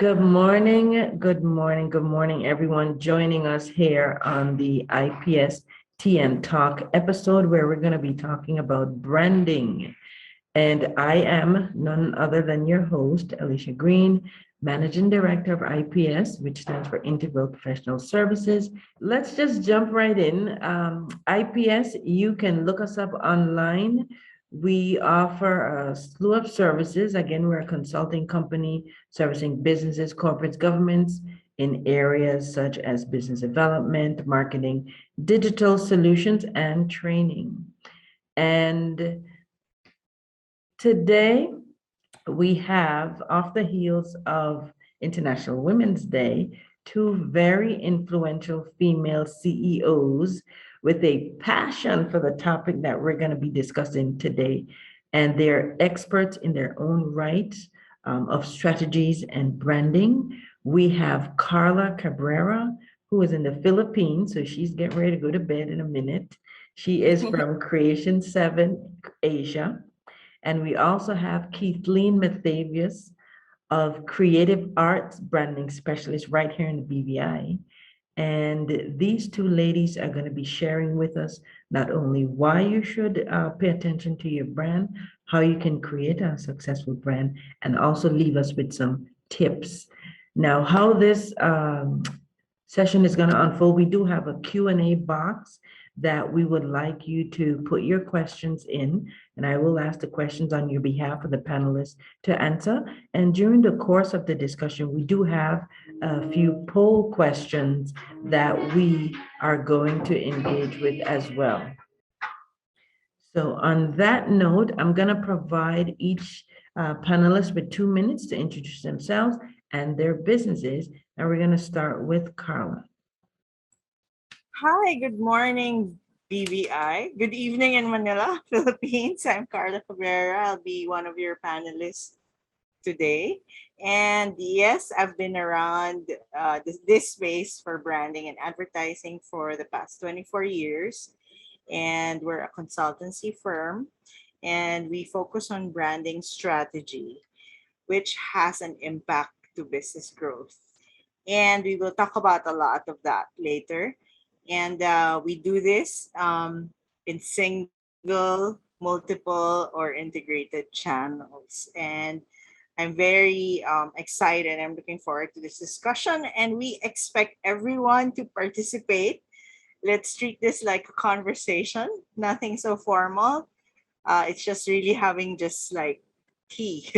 Good morning, everyone joining us here on the IPSTN Talk episode where we're going to be talking about branding. And I am none other than your host, Alicia Green, Managing Director of IPS, which stands for Integral Professional Services. Let's just jump right in. IPS, you can look us up online. We offer a slew of services. Again, we're a consulting company servicing businesses, corporates, governments in areas such as business development, marketing, digital solutions, and training. And today, we have, off the heels of International Women's Day, two very influential female CEOs with a passion for the topic that we're going to be discussing today. And they're experts in their own right of strategies and branding. We have Carla Cabrera, who is in the Philippines, so she's getting ready to go to bed in a minute. She is from Creation 7 Asia. And we also have Keithleen Mathavius of Creative Arts Branding Specialist right here in the BVI. And these two ladies are going to be sharing with us not only why you should pay attention to your brand, how you can create a successful brand, and also leave us with some tips. Now, how this session is going to unfold, we do have a Q&A box that we would like you to put your questions in, and I will ask the questions on your behalf of the panelists to answer. And during the course of the discussion, we do have a few poll questions that we are going to engage with as well. So on that note, I'm going to provide each panelist with 2 minutes to introduce themselves and their businesses, and we're going to start with Carla. Hi, good morning, BVI. Good evening in Manila, Philippines. I'm Carla Cabrera. I'll be one of your panelists today. And yes, I've been around this space for branding and advertising for the past 24 years. And we're a consultancy firm. And we focus on branding strategy, which has an impact to business growth. And we will talk about a lot of that later. And we do this in single, multiple, or integrated channels. And I'm very excited. I'm looking forward to this discussion. And we expect everyone to participate. Let's treat this like a conversation, nothing so formal. It's just really having just like tea.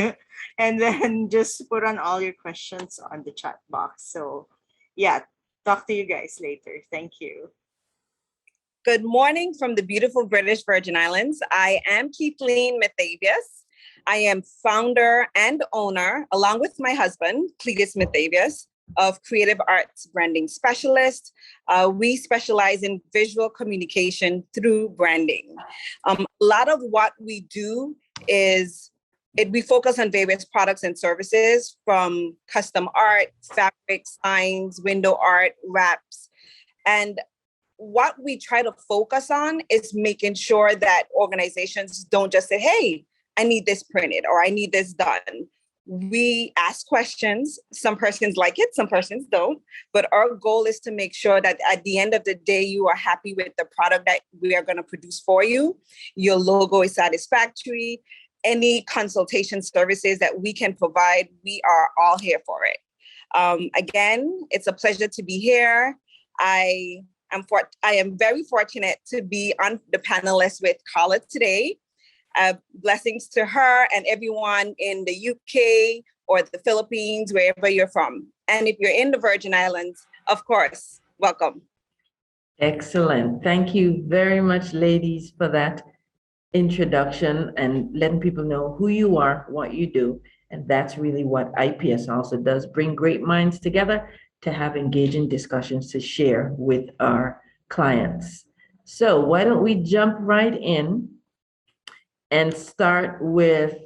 And then just put on all your questions on the chat box. So yeah. Talk to you guys later. Thank you. Good morning from the beautiful British Virgin Islands. I am Keithleen Mathavius. I am founder and owner, along with my husband, Cletus Mathavius, of Creative Arts Branding Specialist. We specialize in visual communication through branding. A lot of what we do is we focus on various products and services from custom art, fabric, signs, window art, wraps. And what we try to focus on is making sure that organizations don't just say, hey, I need this printed or I need this done. We ask questions. Some persons like it, some persons don't. But our goal is to make sure that at the end of the day, you are happy with the product that we are going to produce for you. Your logo is satisfactory. Any consultation services that we can provide, we are all here for it. Again, it's a pleasure to be here. I am very fortunate to be on the panelist with Carla today. Blessings to her and everyone in the UK or the Philippines, wherever you're from. And if you're in the Virgin Islands, of course, welcome. Excellent. Thank you very much, ladies, for that introduction and letting people know who you are, what you do. And that's really what IPS also does, bring great minds together to have engaging discussions to share with our clients. So why don't we jump right in and start with,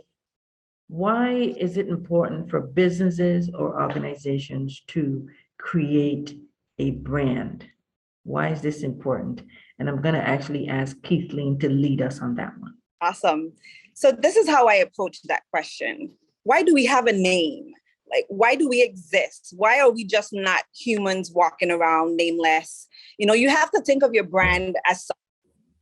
why is it important for businesses or organizations to create a brand? Why is this important? And I'm going to actually ask Keithleen to lead us on that one. Awesome. So this is how I approach that question. Why do we have a name? Like, why do we exist? Why are we just not humans walking around nameless? You have to think of your brand as,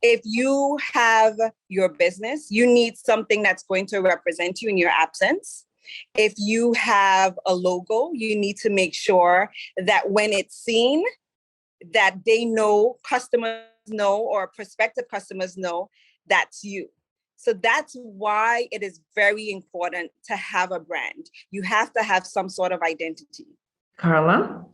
if you have your business, you need something that's going to represent you in your absence. If you have a logo, you need to make sure that when it's seen, that they know, customers know, or prospective customers know that's you. So that's why it is very important to have a brand. You have to have some sort of identity. Carla?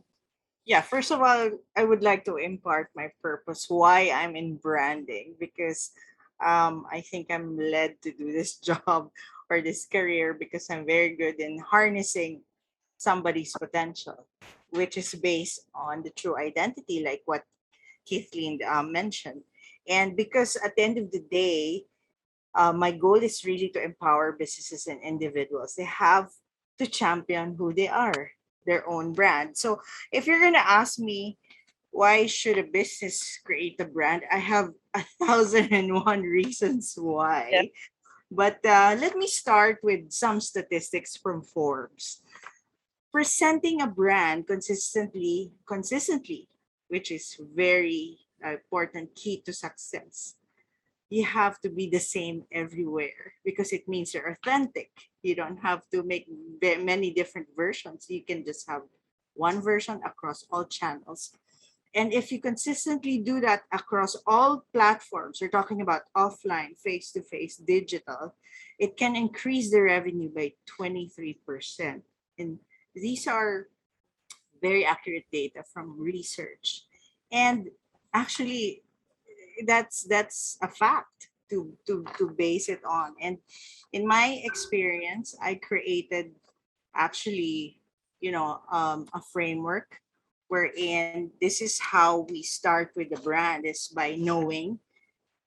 Yeah, first of all, I would like to impart my purpose, why I'm in branding, because I think I'm led to do this job or this career because I'm very good in harnessing somebody's potential, which is based on the true identity, like what Kathleen mentioned. And because at the end of the day, my goal is really to empower businesses and individuals. They have to champion who they are, their own brand. So if you're gonna ask me, why should a business create a brand? I have 1,001 reasons Yeah. why. But let me start with some statistics from Forbes. Presenting a brand consistently, which is very important key to success. You have to be the same everywhere because it means you're authentic. You don't have to make many different versions. You can just have one version across all channels. And if you consistently do that across all platforms, we're talking about offline, face to face, digital, it can increase the revenue by 23%. And these are very accurate data from research. And actually, that's a fact to base it on. And in my experience, I created actually, a framework wherein this is how we start with the brand, is by knowing,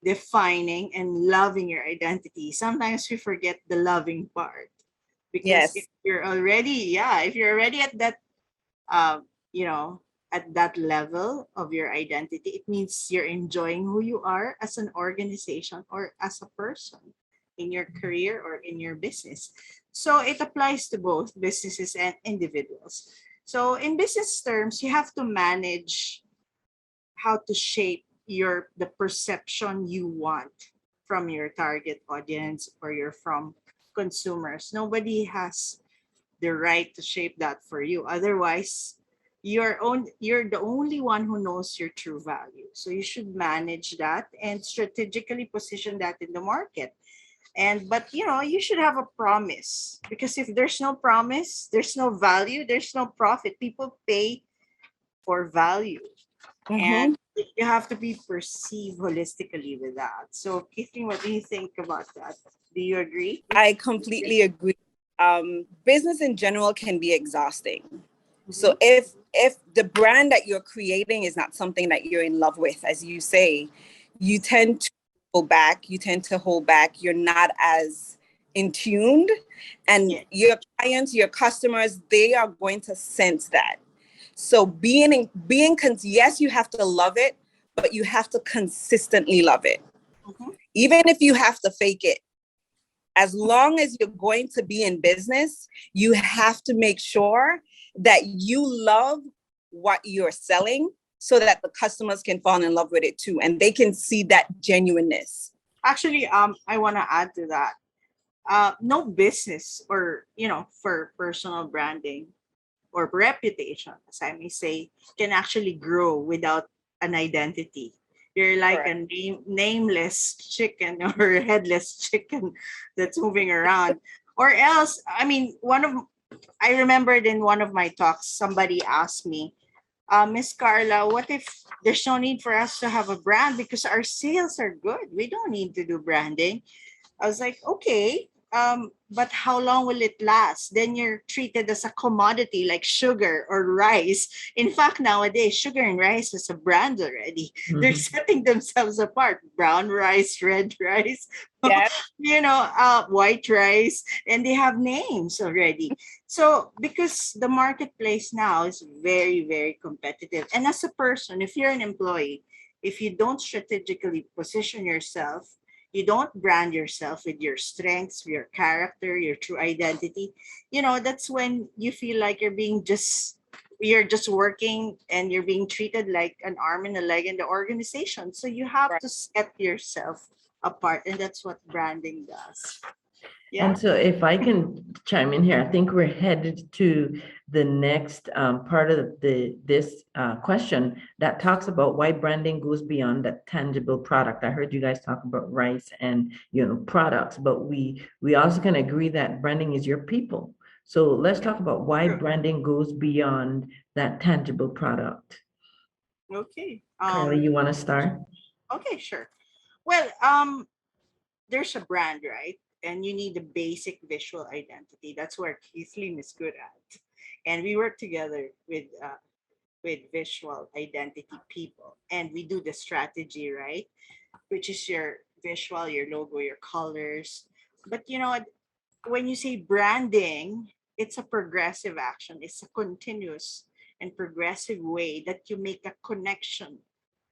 defining, and loving your identity. Sometimes we forget the loving part because Yes. if you're already at that uh, you know, at that level of your identity, it means you're enjoying who you are as an organization or as a person in your career or in your business. So it applies to both businesses and individuals. So in business terms, you have to manage how to shape the perception you want from your target audience or your from consumers. Nobody has the right to shape that for you. Otherwise, you're the only one who knows your true value. So you should manage that and strategically position that in the market. And but you should have a promise, because if there's no promise, there's no value, there's no profit. People pay for value. And Mhm. you have to be perceived holistically with that. So Kathleen, what do you think about that? Do you agree? I completely agree. Business in general can be exhausting. So Mhm. if the brand that you're creating is not something that you're in love with, as you say, you tend to go back, you tend to hold back, you're not as in tuned, and Yeah. your clients, your customers, they are going to sense that. So yes, you have to love it, but you have to consistently love it. Mhm. Even if you have to fake it, as long as you're going to be in business, you have to make sure that you love what you're selling so that the customers can fall in love with it too, and they can see that genuineness. Actually, I want to add to that. No business, or for personal branding or reputation, as I may say, can actually grow without an identity. You're like Correct. a nameless chicken or headless chicken that's moving around. Or else, I mean, I remembered in one of my talks, somebody asked me, Miss Carla, what if there's no need for us to have a brand because our sales are good? We don't need to do branding. I was like, okay, but how long will it last? Then you're treated as a commodity like sugar or rice. In fact, nowadays, sugar and rice is a brand already. They're Mhm. setting themselves apart. Brown rice, red rice, Yeah. white rice, and they have names already. So because the marketplace now is very, very competitive. And as a person, if you're an employee, if you don't strategically position yourself, you don't brand yourself with your strengths, your character, your true identity, that's when you feel like you're just working and you're being treated like an arm and a leg in the organization. So you have Right. to set yourself apart, and that's what branding does. Yeah. And so if I can chime in here, I think we're headed to the next part of this question that talks about why branding goes beyond that tangible product. I heard you guys talk about rice and products, but we also can agree that branding is your people. So let's talk about why True. branding goes beyond that tangible product. Okay. Carla, you want to start? Okay, sure. Well, there's a brand, right? And you need a basic visual identity. That's where Keithleen is good at. And we work together with visual identity people, and we do the strategy, right? Which is your visual, your logo, your colors. But when you say branding, it's a progressive action. It's a continuous and progressive way that you make a connection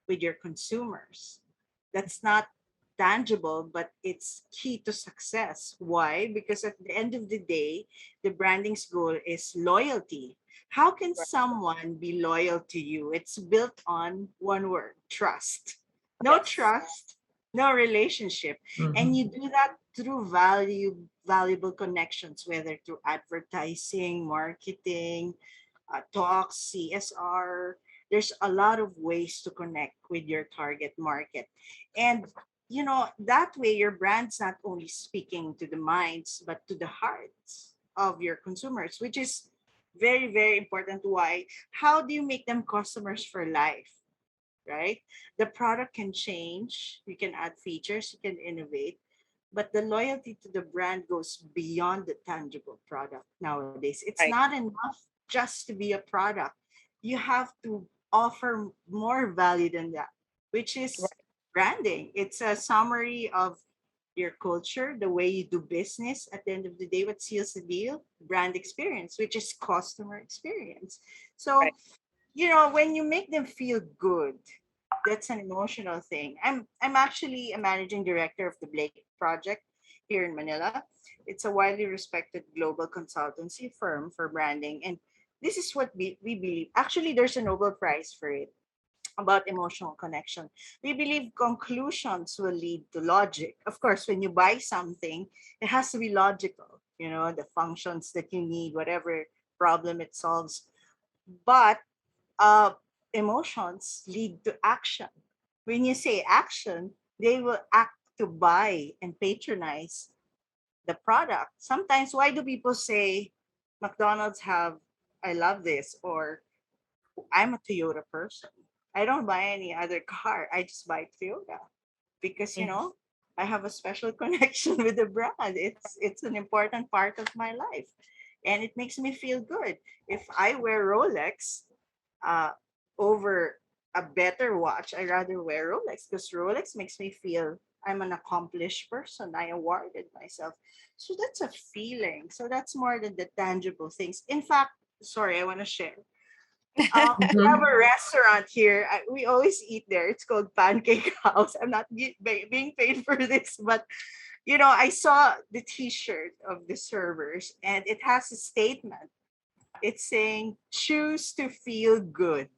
with your consumers. That's not tangible, but it's key to success. Why? Because at the end of the day, the branding's goal is loyalty. How can Right. someone be loyal to you? It's built on one word: trust. No Yes. trust, no relationship. And Mhm. you do that through valuable connections, whether through advertising, marketing, talks, CSR. There's a lot of ways to connect with your target market. And that way your brand's not only speaking to the minds, but to the hearts of your consumers, which is very, very important. Why? How do you make them customers for life? Right? The product can change, you can add features, you can innovate, but the loyalty to the brand goes beyond the tangible product nowadays. It's Right. not enough just to be a product. You have to offer more value than that, which is Right. branding. It's a summary of your culture, the way you do business. At the end of the day, what seals the deal? Brand experience, which is customer experience. So Right. when you make them feel good, that's an emotional thing. I'm actually a managing director of the Blake Project here in Manila. It's a widely respected global consultancy firm for branding, and this is what we believe. Actually, there's a Nobel Prize for it, about emotional connection. We believe conclusions will lead to logic. Of course, when you buy something, it has to be logical. The functions that you need, whatever problem it solves. But uh, emotions lead to action. When you say action, they will act to buy and patronize the product. Sometimes, why do people say McDonald's have I love this, or I'm a Toyota person? I don't buy any other car. I just buy Toyota because Mhm. I have a special connection with the brand. It's an important part of my life, and it makes me feel good. If I wear Rolex, uh, over a better watch, I rather wear Rolex because Rolex makes me feel I'm an accomplished person. I awarded myself. So that's a feeling. So that's more than the tangible things. In fact, sorry, I want to share. We have Mhm. a restaurant here. We always eat there. It's called Pancake House. I'm not being paid for this, but I saw the T-shirt of the servers, and it has a statement. It's saying, "Choose to feel good."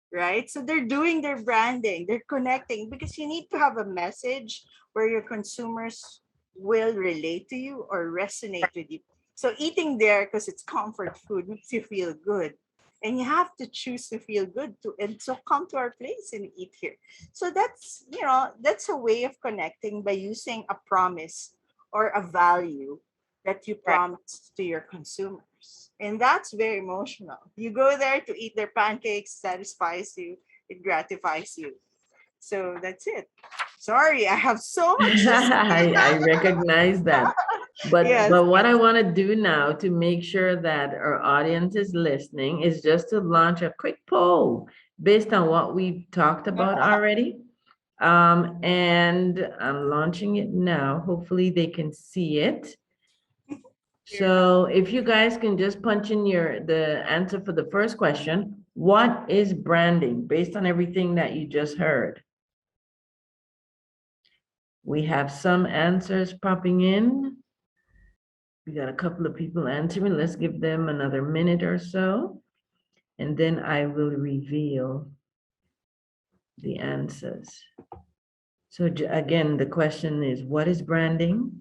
Right? So they're doing their branding, they're connecting, because you need to have a message where your consumers will relate to you or resonate with you. So eating there, because it's comfort food, makes you feel good. And you have to choose to feel good too. And so come to our place and eat here. So that's a way of connecting by using a promise or a value that you Right. promise to your consumers. And that's very emotional. You go there to eat their pancakes, satisfies you, it gratifies you. So that's it. Sorry, I have so much to say. I recognize that. But Yes. but what I want to do now to make sure that our audience is listening is just to launch a quick poll based on what we've talked about already. And I'm launching it now. Hopefully they can see it. You're not. So if you guys can just punch in the answer for the first question, what is branding based on everything that you just heard? We have some answers popping in. We got a couple of people answering. Let's give them another minute or so, and then I will reveal the answers. So again, the question is, what is branding?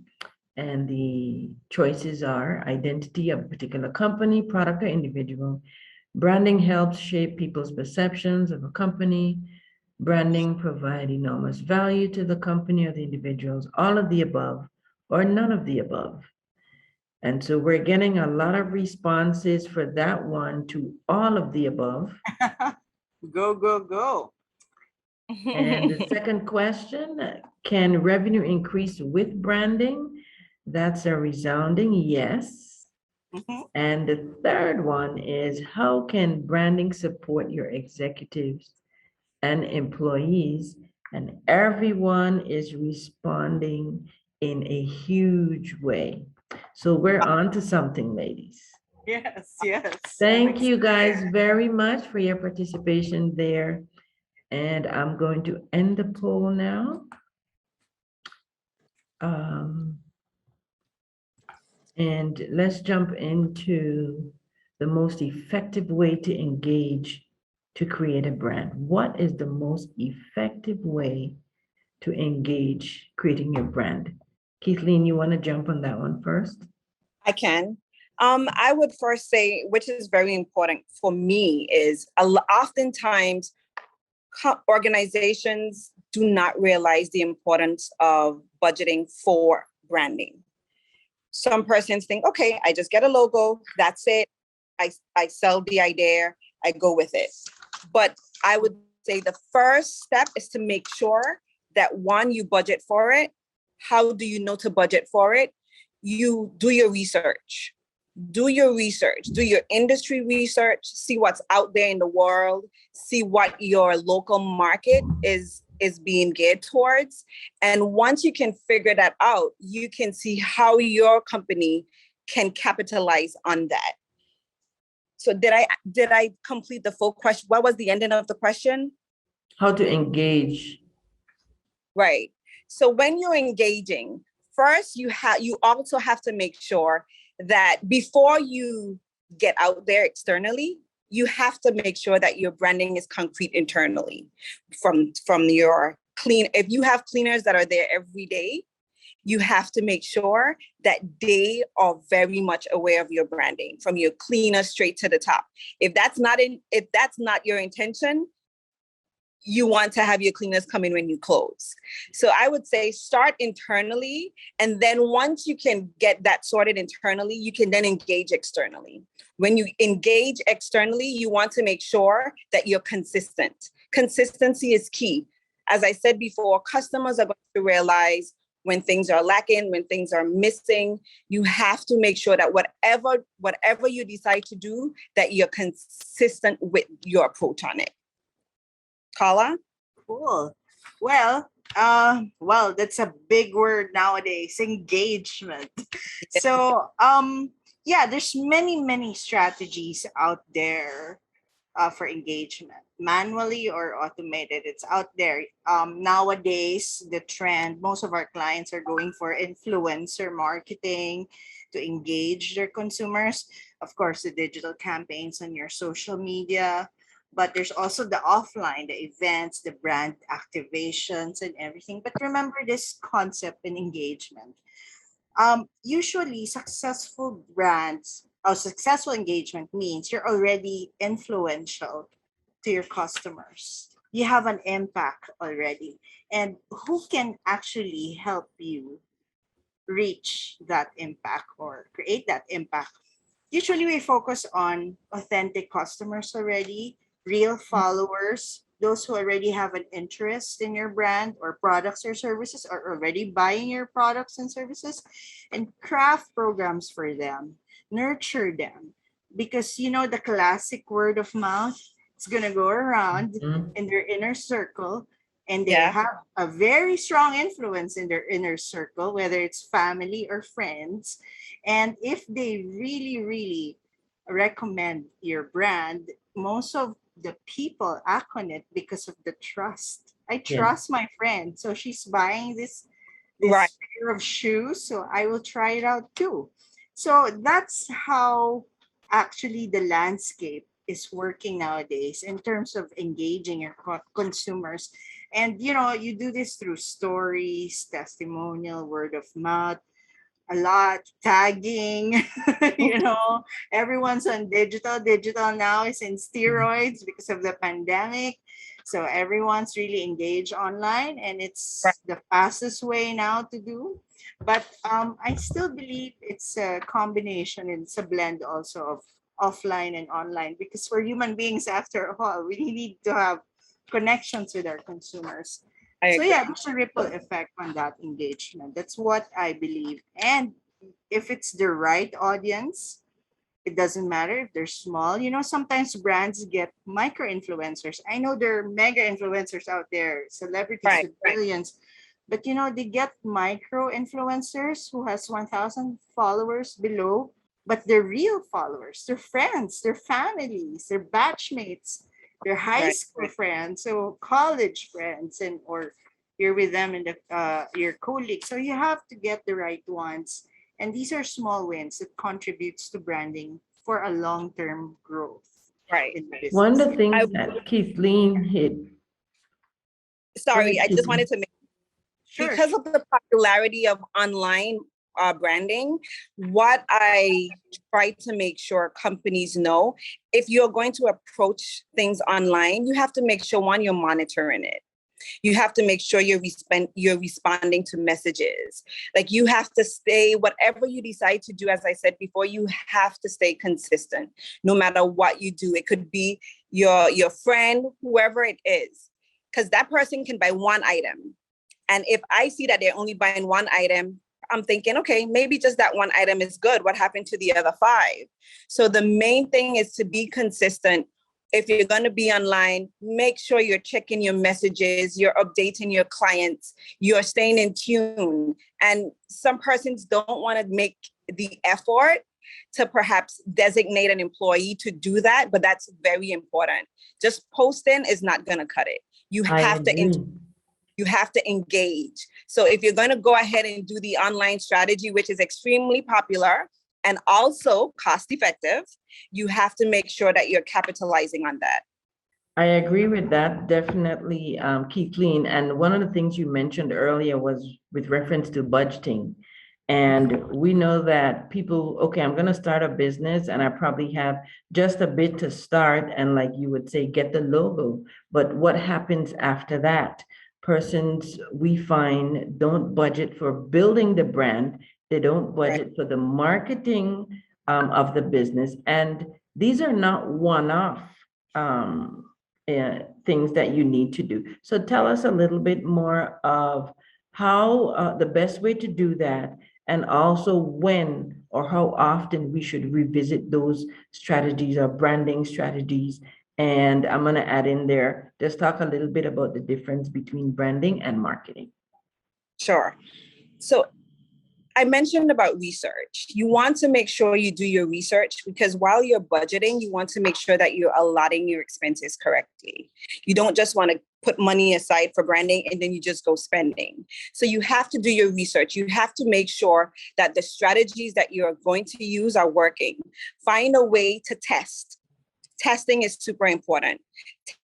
And the choices are identity of a particular company, product, or individual. Branding helps shape people's perceptions of a company. Branding provide enormous value to the company or the individuals, all of the above, or none of the above. And so we're getting a lot of responses for that one to all of the above. Go, go, go. And the second question, can revenue increase with branding? That's a resounding yes. And the third one is, how can branding support your executives and employees? And everyone is responding in a huge way. So we're on to something, ladies. Yes, yes. Thank you guys very much for your participation there. And I'm going to end the poll now. And let's jump into the most effective way to engage to create a brand. What is the most effective way to engage creating your brand? Keithleen, you want to jump on that one first? I can. I would first say, which is very important for me, is oftentimes organizations do not realize the importance of budgeting for branding. Some persons think, okay, I just get a logo, that's it. I sell the idea, I go with it. But I would say the first step is to make sure that one, you budget for it. How do you know to budget for it? You do your research. Do your research, do your industry research, see what's out there in the world, see what your local market is being geared towards. And once you can figure that out, you can see how your company can capitalize on that. So did I complete the full question? What was the ending of the question? How to engage. Right. So when you're engaging, first you also have to make sure that before you get out there externally, you have to make sure that your branding is concrete internally. From your if you have cleaners that are there every day, you have to make sure that they are very much aware of your branding, from your cleaner straight to the top. If that's not your intention, you want to have your cleaners come in when you close. So I would say start internally. And then once you can get that sorted internally, you can then engage externally. When you engage externally, you want to make sure that you're consistent. Consistency is key. As I said before, customers are going to realize when things are lacking, when things are missing. You have to make sure that whatever you decide to do, that you're consistent with your approach on it. Carla? Cool. Well, that's a big word nowadays, engagement. So, there's many strategies out there for engagement, manually or automated. It's out there. Nowadays, the trend, most of our clients are going for influencer marketing to engage their consumers. Of course, the digital campaigns on your social media, but there's also the offline, the events, the brand activations and everything. But remember this concept in engagement. Usually successful brands or successful engagement means you're already influential to your customers. You have an impact already. And who can actually help you reach that impact or create that impact? Usually we focus on authentic customers already, real followers, those who already have an interest in your brand or products or services, are already buying your products and services, and craft programs for them, nurture them. Because the classic word of mouth, it's going to go around in their inner circle, and they have a very strong influence in their inner circle, whether it's family or friends. And if they really, really recommend your brand, most of the people act on it because of the trust. I trust my friend, so she's buying this this Right. pair of shoes, so I will try it out too. So that's how actually the landscape is working nowadays in terms of engaging your consumers. And you do this through stories, testimonial, word of mouth, a lot tagging. Everyone's on digital now is in steroids because of the pandemic, so everyone's really engaged online, and Right. it's the fastest way now to do. But I still believe it's a combination, and it's a blend also of offline and online, because we're human beings after all. We need to have connections with our consumers. I So agree. yeah, there's a ripple effect on that engagement. That's what I believe. And if it's the right audience, it doesn't matter if they're small. Sometimes brands get micro influencers. I know there are mega influencers out there, celebrities Right. with billions, but they get micro influencers who has 1,000 followers below, but they're real followers. They're friends, they're families, they're batchmates, they're high Right. school friends, so college friends, and or you're with them in the your colleagues. So you have to get the right ones, and these are small wins that contributes to branding for a long-term growth Right. in the One business. of the I things that Kathleen hit, go sorry, ahead, I just wanted Kathleen. to make, Sure. because of the popularity of online branding, what I try to make sure companies know, if you're going to approach things online, you have to make sure, one, you're monitoring it. You have to make sure you're responding to messages. Like, you have to stay, whatever you decide to do, as I said before, you have to stay consistent no matter what you do. It could be your friend, whoever it is, because that person can buy one item. And if I see that they're only buying one item, I'm thinking, okay, maybe just that one item is good. What happened to the other five? So the main thing is to be consistent. If you're going to be online, make sure you're checking your messages, you're updating your clients, you're staying in tune. And some persons don't want to make the effort to perhaps designate an employee to do that, but that's very important. Just posting is not going to cut it. You I have to agree. you have to engage. So if you're going to go ahead and do the online strategy, which is extremely popular and also cost effective, you have to make sure that you're capitalizing on that. I agree with that, definitely, Kathleen. And one of the things you mentioned earlier was with reference to budgeting. And we know that people, okay, I'm going to start a business and I probably have just a bit to start. And like you would say, get the logo. But what happens after that? Persons we find don't budget for building the brand. They don't budget for the marketing of the business. And these are not one-off things that you need to do. So tell us a little bit more of how the best way to do that, and also when or how often we should revisit those strategies or branding strategies. And I'm going to add in there, just talk a little bit about the difference between branding and marketing. Sure. So I mentioned about research. You want to make sure you do your research, because while you're budgeting, you want to make sure that you're allotting your expenses correctly. You don't just want to put money aside for branding and then you just go spending. So you have to do your research. You have to make sure that the strategies that you're going to use are working. Find a way to test. Testing is super important.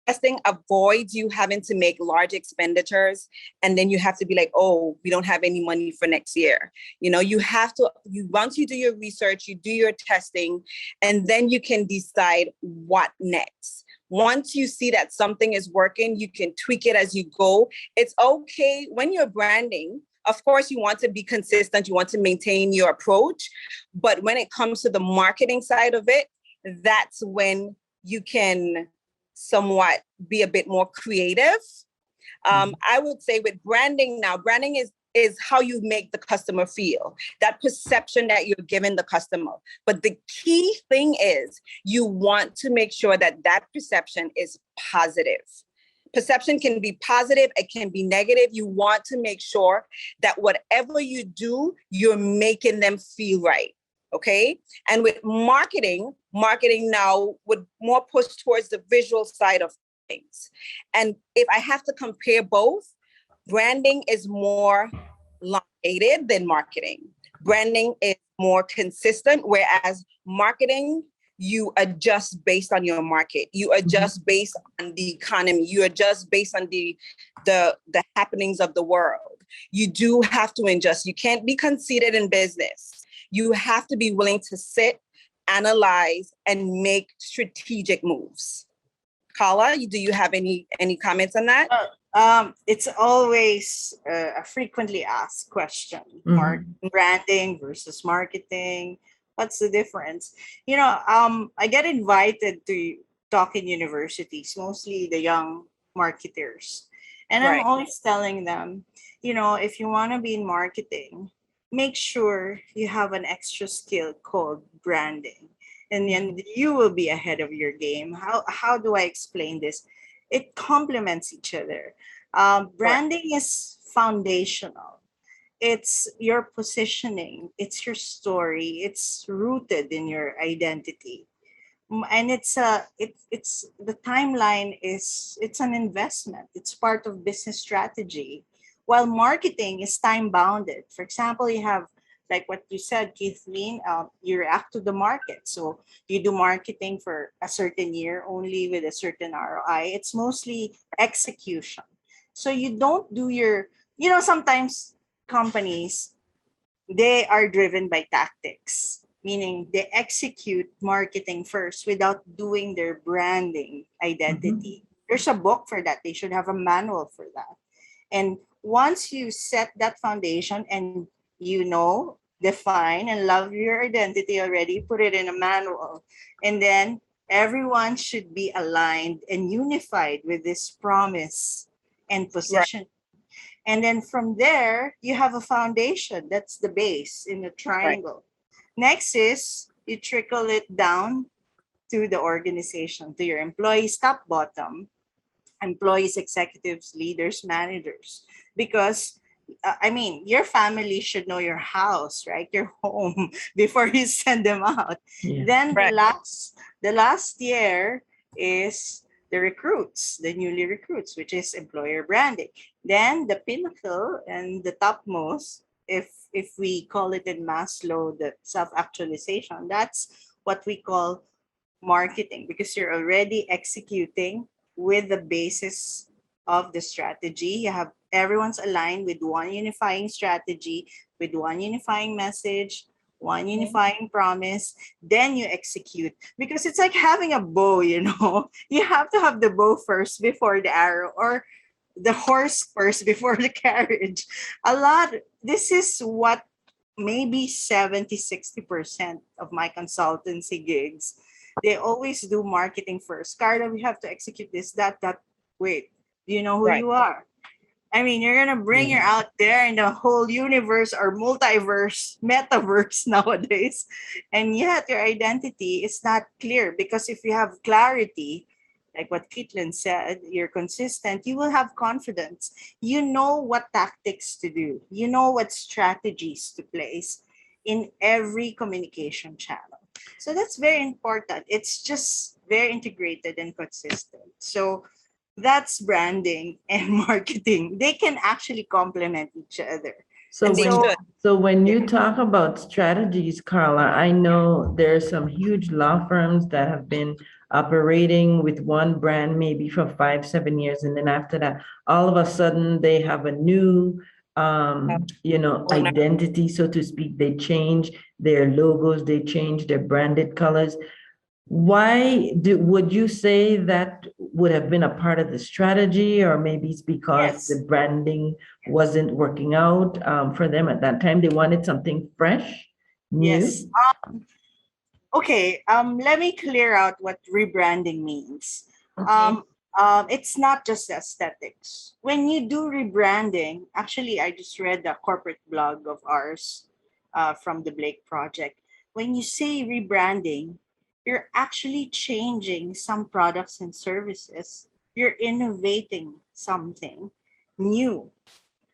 Testing avoids you having to make large expenditures and then you have to be like, oh, we don't have any money for next year. Once you do your research, you do your testing, and then you can decide what next. Once you see that something is working, you can tweak it as you go. It's okay when you're branding. Of course, you want to be consistent. You want to maintain your approach. But when it comes to the marketing side of it, that's when you can somewhat be a bit more creative. I would say with branding now, branding is how you make the customer feel, that perception that you're giving the customer. But the key thing is you want to make sure that that perception is positive. Perception can be positive, it can be negative. You want to make sure that whatever you do, you're making them feel right. Okay. And with marketing now would more push towards the visual side of things. And if I have to compare both, branding is more elongated than marketing. Branding is more consistent, whereas marketing, you adjust based on your market. You adjust based on the economy. You adjust based on the happenings of the world. You do have to adjust. You can't be conceited in business. You have to be willing to sit, analyze, and make strategic moves. Carla, do you have any comments on that? It's always a frequently asked question. Branding versus marketing. What's the difference? I get invited to talk in universities, mostly the young marketers. And I'm always telling them, if you want to be in marketing, make sure you have an extra skill called branding. And then you will be ahead of your game. How do I explain this? It complements each other. Branding is foundational. It's your positioning. It's your story. It's rooted in your identity. And it's the timeline it's an investment. It's part of business strategy. While marketing is time bounded. For example, you have like what you said, Keithleen, you react to the market. So you do marketing for a certain year only with a certain ROI. It's mostly execution. So you don't do sometimes companies, they are driven by tactics, meaning they execute marketing first without doing their branding identity. There's a book for that. They should have a manual for that. And once you set that foundation and define and love your identity already, put it in a manual. And then everyone should be aligned and unified with this promise and position. And then from there, you have a foundation. That's the base in the triangle. Next is you trickle it down to the organization, to your employees, top, bottom, employees, executives, leaders, managers. Because your family should know your house, right? Your home before you send them out. Yeah. Then the last year is the recruits, the newly recruits, which is employer branding. Then the pinnacle and the topmost, if we call it in Maslow, the self-actualization, that's what we call marketing, because you're already executing with the basis of the strategy. You have everyone's aligned with one unifying strategy, with one unifying message, one unifying promise. Then you execute, because it's like having a bow. You have to have the bow first before the arrow, or the horse first before the carriage. This is what maybe 70-60% of my consultancy gigs, they always do marketing first. Carla, we have to execute this, that. Wait, do you know who you are? You're going to bring her out there in the whole universe or multiverse, metaverse nowadays. And yet your identity is not clear, because if you have clarity, like what Keithleen said, you're consistent, you will have confidence. You know what tactics to do. You know what strategies to place in every communication channel. So that's very important. It's just very integrated and consistent. So that's branding and marketing. They can actually complement each other. So when you talk about strategies, Carla, I know there's some huge law firms that have been operating with one brand maybe for 5-7 years, and then after that, all of a sudden they have a new identity, so to speak. They change their logos, they change their branded colors. Would you say that would have been a part of the strategy, or maybe it's because the branding wasn't working out for them at that time? They wanted something fresh, new? Yes. Okay. Let me clear out what rebranding means. Okay. It's not just aesthetics. When you do rebranding, actually, I just read the corporate blog of ours from the Blake Project. When you say rebranding, you're actually changing some products and services. You're innovating something new.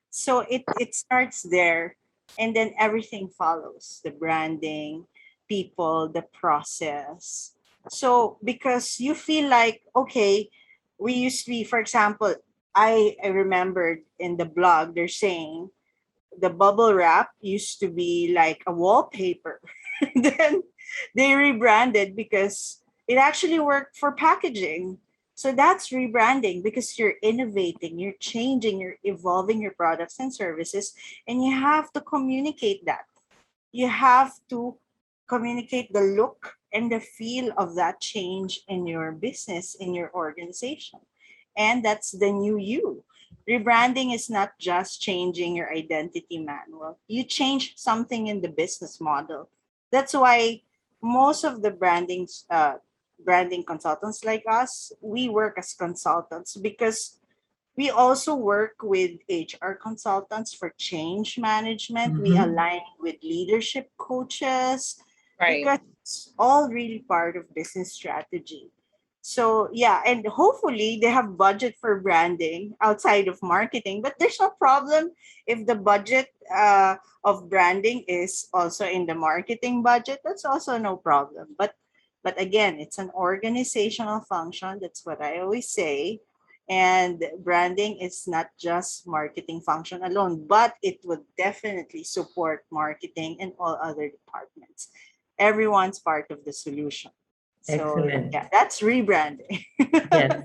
So it starts there, and then everything follows: the branding, people, the process. So because you feel like, okay, we used to be, for example, I remembered in the blog, they're saying the bubble wrap used to be like a wallpaper. Then they rebranded because it actually worked for packaging. So that's rebranding because you're innovating, you're changing, you're evolving your products and services, and you have to communicate that. You have to communicate the look and the feel of that change in your business, in your organization. And that's the new you. Rebranding is not just changing your identity manual. You change something in the business model. That's why most of the branding consultants like us, we work as consultants because we also work with HR consultants for change management. We Mhm. align with leadership coaches Right. because it's all really part of business strategy. So yeah, and hopefully they have budget for branding outside of marketing, but there's no problem if the budget of branding is also in the marketing budget. That's also no problem. But again, it's an organizational function. That's what I always say. And branding is not just marketing function alone, but it would definitely support marketing and all other departments. Everyone's part of the solution. So Excellent. yeah, that's rebranding. Yes.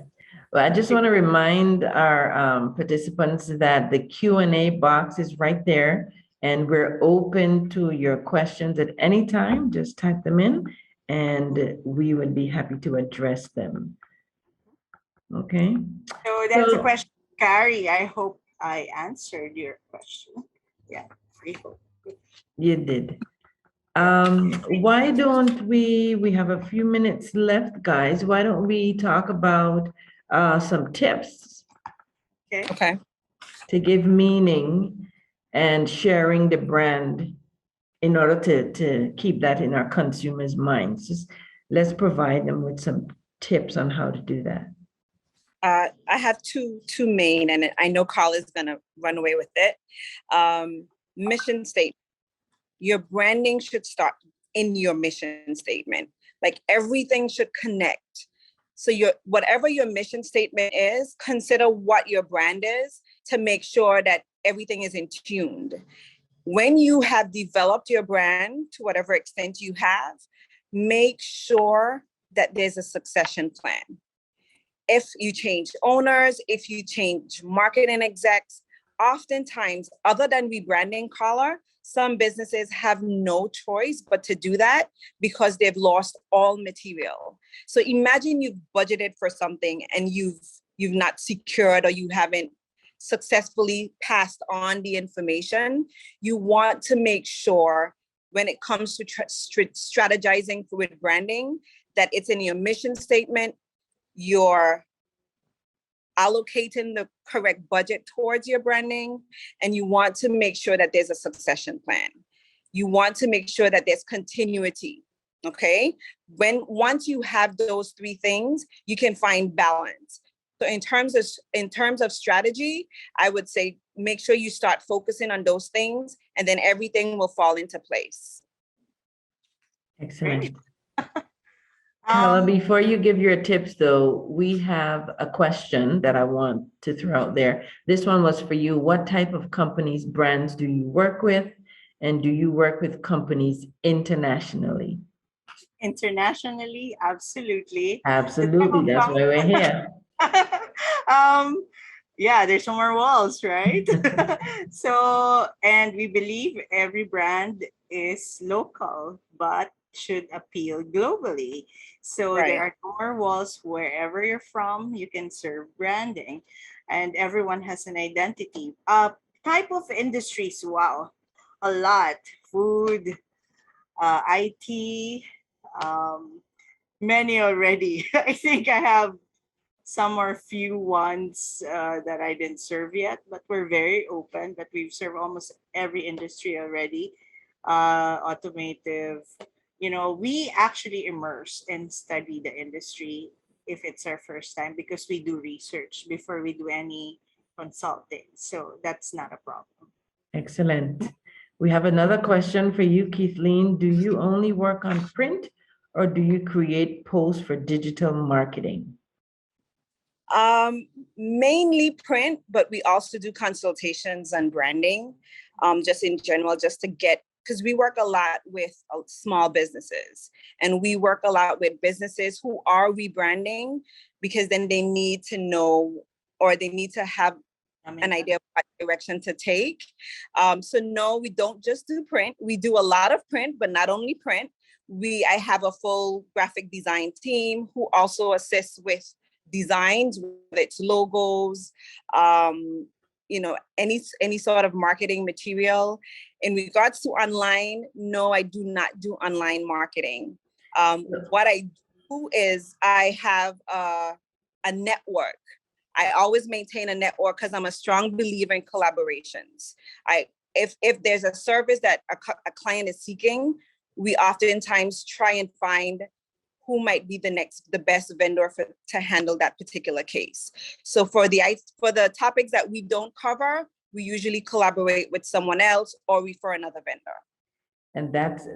Well, I just want to remind our participants that the Q&A box is right there, and we're open to your questions at any time. Just type them in, and we would be happy to address them. Okay. So that's a So question, Carrie. I hope I answered your question. Yeah, I hope. you did. Yeah. Why don't we have a few minutes left, guys. Why don't we talk about some tips Okay. Okay. to give meaning and sharing the brand in order to keep that in our consumers' minds? Just let's provide them with some tips on how to do that. I have two main, and I know Carl is gonna run away with it. Mission statement. Your branding should start in your mission statement. Like everything should connect. So whatever your mission statement is, consider what your brand is to make sure that everything is in tuned. When you have developed your brand to whatever extent you have, make sure that there's a succession plan. If you change owners, if you change marketing execs, oftentimes, other than rebranding color, some businesses have no choice but to do that because they've lost all material. So imagine you've budgeted for something and you've not secured, or you haven't successfully passed on the information. You want to make sure when it comes to strategizing with branding that it's in your mission statement, you're allocating the correct budget towards your branding, and you want to make sure that there's a succession plan. You want to make sure that there's continuity. Okay. Once you have those three things, you can find balance. So in terms of strategy, I would say make sure you start focusing on those things, and then everything will fall into place. Excellent. Carla, before you give your tips, though, we have a question that I want to throw out there. This one was for you. What type of companies, brands do you work with? And do you work with companies internationally? Internationally, absolutely. Absolutely. That's why we're here. Yeah, there's no more walls, right? So, and we believe every brand is local, but should appeal globally. So Right. there are no more walls. Wherever you're from, you can serve branding, and everyone has an identity. Type of industries, wow, a lot. Food, IT, many already. I think I have some or few ones that I didn't serve yet, but we're very open. But we've served almost every industry already. Automotive, we actually immerse and study the industry if it's our first time because we do research before we do any consulting. So that's not a problem. Excellent. We have another question for you, Keithleen. Do you only work on print or do you create posts for digital marketing? Mainly print, but we also do consultations and branding, just in general, just to get, because we work a lot with small businesses, and we work a lot with businesses who are rebranding, because then they need to know, or they need to have an idea of what direction to take. So no, we don't just do print. We do a lot of print, but not only print. I have a full graphic design team who also assists with designs, whether it's logos, any sort of marketing material. In regards to online, no, I do not do online marketing. What I do is I have a network. I always maintain a network because I'm a strong believer in collaborations. If there's a service that a client is seeking, we oftentimes try and find who might be the best vendor to handle that particular case. So for the topics that we don't cover, we usually collaborate with someone else or refer another vendor. And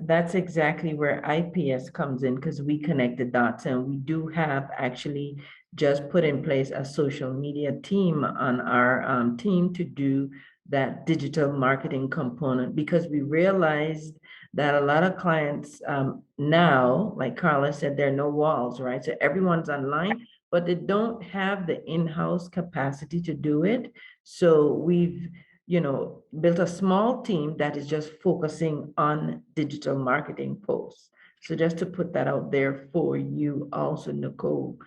that's exactly where IPS comes in, because we connect the dots, and we do have actually just put in place a social media team on our team to do that digital marketing component, because we realized that a lot of clients now, like Carla said, there are no walls, right? So everyone's online, but they don't have the in-house capacity to do it. So we've built a small team that is just focusing on digital marketing posts. So just to put that out there for you also, Nicole.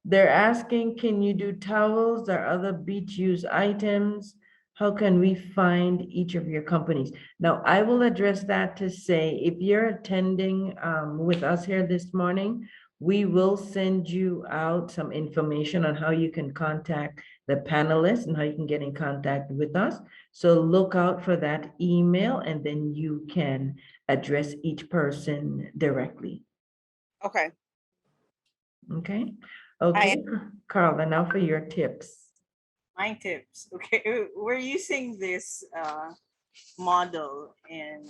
They're asking, can you do towels or other beach use items? How can we find each of your companies? Now, I will address that to say, if you're attending with us here this morning, we will send you out some information on how you can contact the panelists and how you can get in contact with us. So look out for that email, and then you can address each person directly. Okay. Okay. Okay, Carla, now for your tips. My tips. Okay, we're using this model in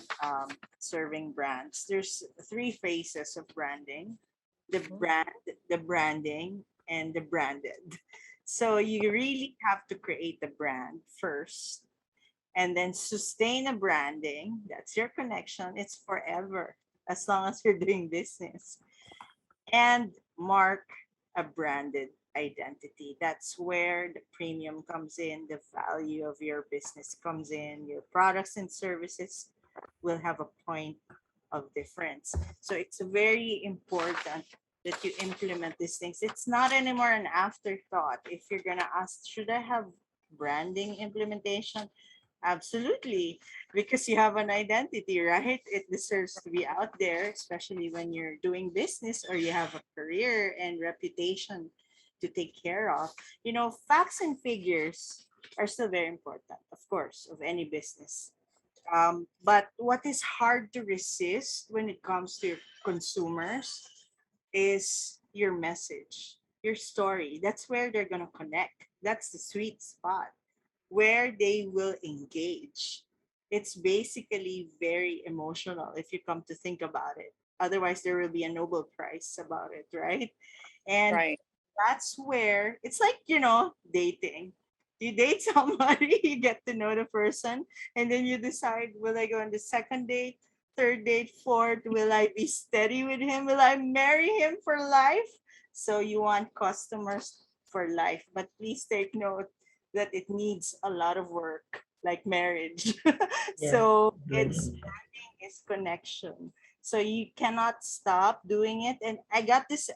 serving brands. There's three phases of branding: the brand, the branding, and the branded. So you really have to create the brand first, and then sustain a branding. That's your connection. It's forever as long as you're doing business. And mark a branded identity. That's where the premium comes in, the value of your business comes in, your products and services will have a point of difference. So it's very important that you implement these things. It's not anymore an afterthought. If you're going to ask, should I have branding implementation? Absolutely, because you have an identity, right? It deserves to be out there, especially when you're doing business or you have a career and reputation to take care of. Facts and figures are still very important, of course, of any business. But what is hard to resist when it comes to your consumers is your message, your story. That's where they're going to connect. That's the sweet spot where they will engage. It's basically very emotional if you come to think about it. Otherwise, there will be a Nobel Prize about it, right? And Right. that's where it's like, dating. You date somebody, you get to know the person, and then you decide, will I go on the second date, third date, fourth? Will I be steady with him? Will I marry him for life? So you want customers for life, but please take note that it needs a lot of work, like marriage. Yes, So it's really. branding is connection. So you cannot stop doing it. And I got this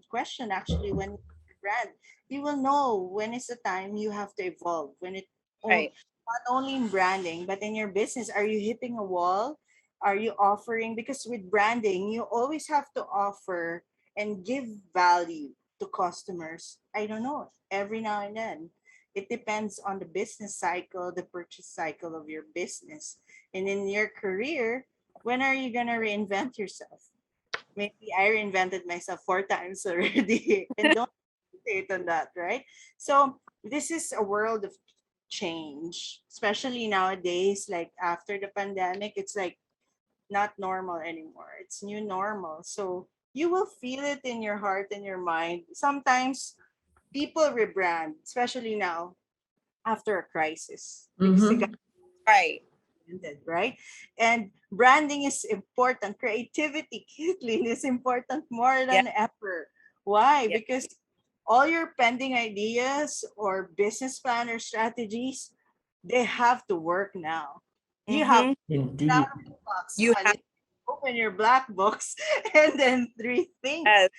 question actually: when you brand, you will know when is the time you have to evolve. When it Right. not only in branding but in your business, are you hitting a wall? Are you offering? Because with branding, you always have to offer and give value to customers. I don't know, every now and then. It depends on the business cycle, the purchase cycle of your business. And in your career, when are you going to reinvent yourself? Maybe I reinvented myself 4 times already and don't hesitate on that, right? So this is a world of change, especially nowadays, like after the pandemic, it's like not normal anymore. It's new normal. So you will feel it in your heart and your mind. Sometimes people rebrand, especially now after a crisis, because they got Mm-hmm. Right. ended, right? And branding is important. Creativity, Kathleen, is important more Yeah. than ever. Why? Yeah. Because all your pending ideas or business plan or strategies, they have to work now. You have Mm-hmm. out Indeed. of the box You one. have. Open your black books and then rethink Yes.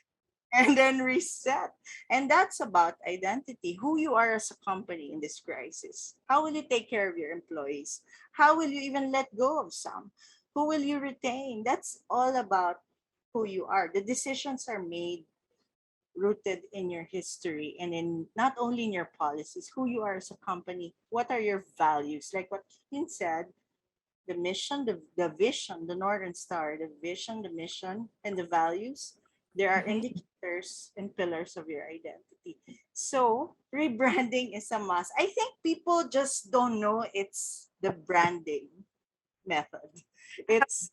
and then reset. And that's about identity, who you are as a company in this crisis. How will you take care of your employees? How will you even let go of some? Who will you retain? That's all about who you are. The decisions are made rooted in your history and in not only in your policies, who you are as a company, what are your values, like what Yin said, the mission, the vision, the Northern Star, the vision, the mission, and the values. There are Mm-hmm. indicators and pillars of your identity. So rebranding is a must. I think people just don't know it's the branding method. It's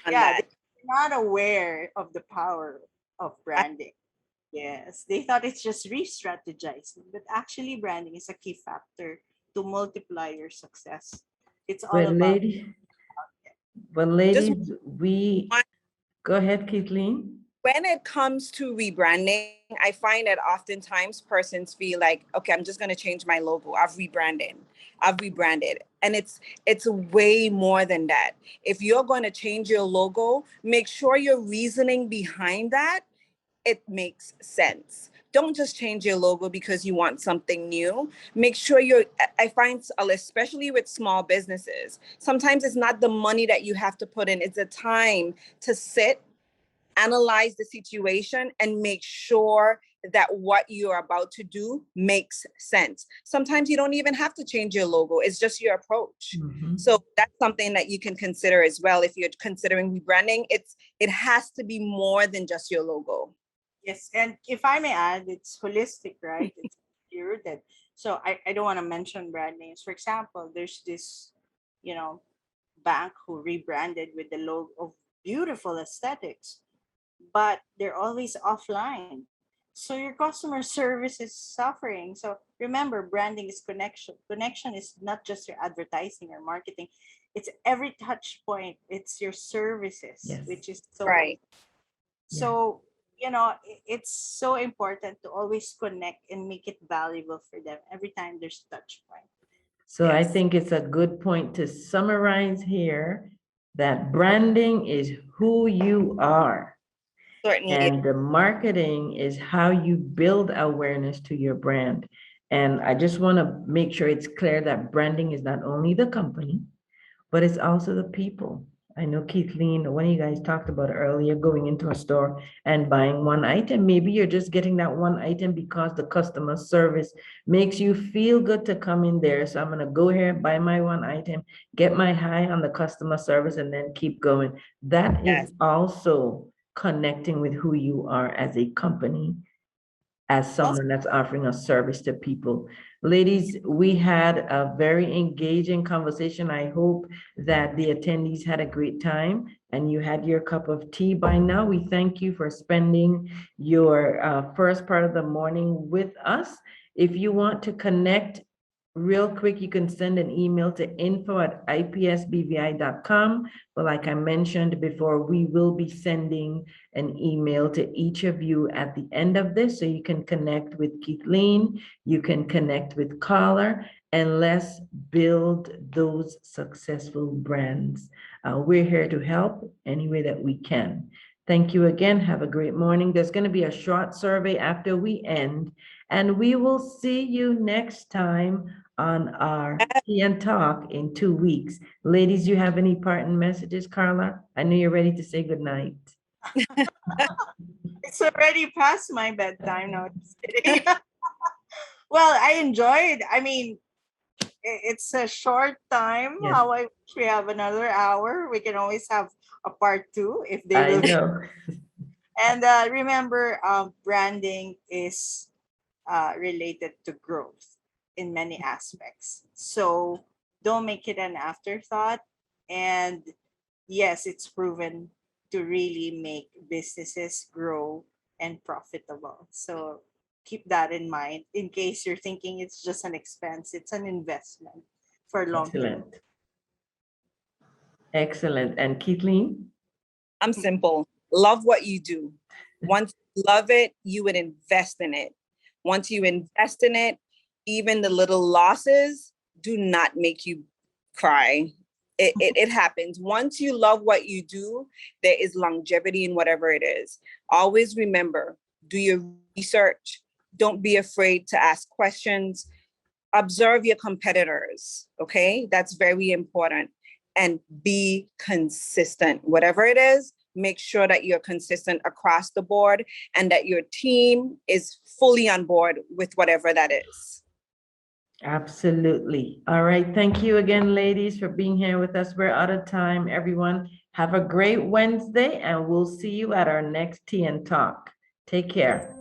On yeah, that. they're not aware of the power of I, branding. Yes, they thought it's just re-strategizing, but actually branding is a key factor to multiply your success. It's all Well, about ladies, well, just ladies, we want, go ahead, Kathleen. when it comes to rebranding, I find that oftentimes persons feel like, okay, I'm just going to change my logo. I've rebranded. And it's way more than that. If you're going to change your logo, make sure your reasoning behind that it makes sense. Don't just change your logo because you want something new. Make sure I find, especially with small businesses, sometimes it's not the money that you have to put in, it's the time to sit, analyze the situation, and make sure that what you're about to do makes sense. Sometimes you don't even have to change your logo, it's just your approach. Mhm. So that's something that you can consider as well if you're considering rebranding. It has to be more than just your logo. yes. And if I may add, it's holistic, right? It's rooted. So I don't want to mention brand names. For example, there's this, you know, bank who rebranded with the logo of beautiful aesthetics, but they're always offline. So your customer service is suffering. So remember, branding is connection. Connection is not just your advertising or marketing, it's every touch point, it's your services, Yes. which is so Right. important. Yeah. So, it's so important to always connect and make it valuable for them every time there's touch point. So I Yes. think it's a good point to summarize here that branding is who you are. Certainly is. And the marketing is how you build awareness to your brand. And I just want to make sure it's clear that branding is not only the company, but it's also the people. I know Kathleen, one of you guys talked about earlier, going into a store and buying one item. Maybe you're just getting that one item because the customer service makes you feel good to come in there. So I'm going to go here, buy my one item, get my high on the customer service, and then keep going. That is Yes. also connecting with who you are as a company, as Also, someone that's offering a service to people. Ladies, we had a very engaging conversation. I hope that the attendees had a great time and you had your cup of tea by now. We thank you for spending your first part of the morning with us. If you want to connect real quick, you can send an email to info@ipsbvi.com. But like I mentioned before, we will be sending an email to each of you at the end of this, so you can connect with Kathleen, you can connect with Carla, and let's build those successful brands. We're here to help any way that we can. Thank you again. Have a great morning. There's going to be a short survey after we end, and we will see you next time on our Tea and Talk in 2 weeks. Ladies, you have any parting messages, Carla? I know you're ready to say goodnight. It's already past my bedtime now. Just kidding. Well, I enjoyed. I mean, it's a short time. Yes, How I wish we have another hour. We can always have a part two if they I will. know. And remember, branding is related to growth in many aspects. So don't make it an afterthought. And yes, it's proven to really make businesses grow and profitable. So keep that in mind in case you're thinking it's just an expense, it's an investment for long term. Excellent. Excellent. And Kathleen? I'm simple. Love what you do. Once you love it, you would invest in it. Once you invest in it, even the little losses do not make you cry. It happens. Once you love what you do, there is longevity in whatever it is. Always remember, do your research. Don't be afraid to ask questions. Observe your competitors, okay? That's very important. And be consistent. Whatever it is, make sure that you're consistent across the board and that your team is fully on board with whatever that is. Absolutely. All right. Thank you again, ladies, for being here with us. We're out of time, everyone. Have a great Wednesday, and we'll see you at our next Tea and Talk. Take care.